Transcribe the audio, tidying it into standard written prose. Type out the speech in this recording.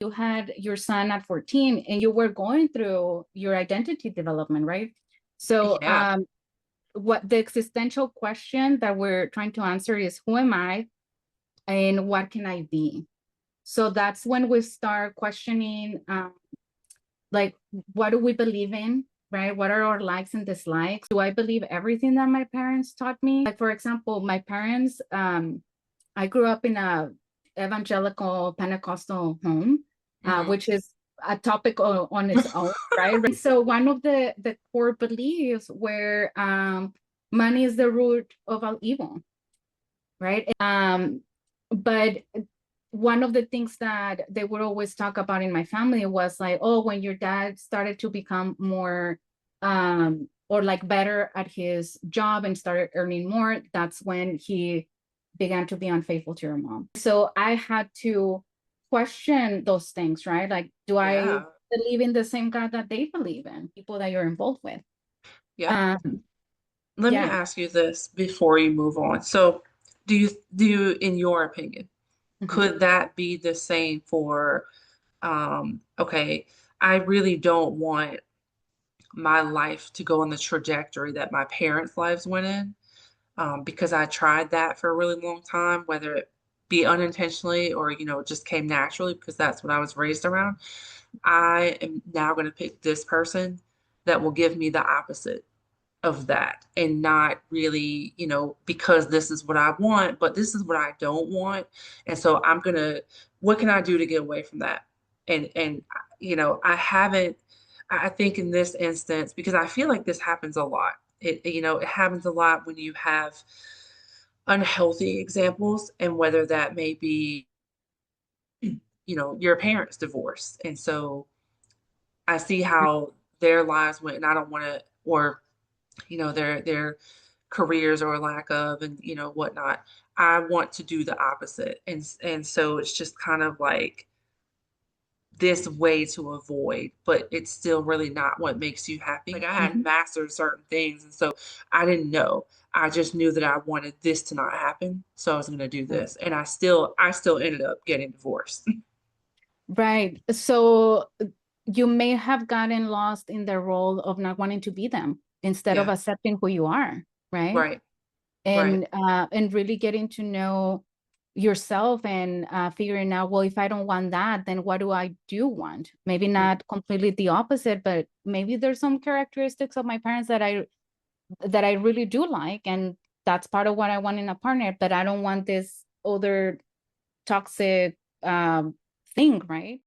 You had your son at 14 and you were going through your identity development, right? So Yeah. what the existential question that we're trying to answer is, who am I and what can I be? So that's when we start questioning, like, what do we believe in, right? What are our likes and dislikes? Do I believe everything that my parents taught me? Like, for example, my parents, I grew up in a evangelical Pentecostal home, Hmm. which is a topic on its own, right? So one of the core beliefs were, money is the root of all evil, right? But one of the things that they would always talk about in my family was like, oh, when your dad started to become more or like better at his job and started earning more, that's when he began to be unfaithful to your mom. So I had to question those things, right? Like, do I Yeah. believe in the same God that they believe in, people that you're involved with? Yeah. Um, Let me yeah. ask you this before you move on. So, do you, in your opinion, Mhm. could that be the same for, okay, I really don't want my life to go on the trajectory that my parents' lives went in, because I tried that for a really long time, whether it be unintentionally or, just came naturally because that's what I was raised around. I am now going to pick this person that will give me the opposite of that and not really, because this is what I want, but this is what I don't want. And so what can I do to get away from that? And I haven't, I think in this instance, because I feel like this happens a lot. It happens a lot when you have unhealthy examples, and whether that may be, your parents' divorce. And so I see how their lives went, and I don't want to, or their careers or lack of, and whatnot. I want to do the opposite, and so it's just kind of like this way to avoid, but it's still really not what makes you happy. Like I had Mhm. mastered certain things, and so I didn't know. I just knew that I wanted this to not happen, so I was going to do this, and I still ended up getting divorced. Right. So you may have gotten lost in the role of not wanting to be them instead of Yeah, accepting who you are, right? right, right. And really getting to know yourself and figuring out, well, if I don't want that, then what do I do want? Maybe Mm, not completely the opposite, but maybe there's some characteristics of my parents that I really do like, and that's part of what I want in a partner, but I don't want this other toxic thing, right?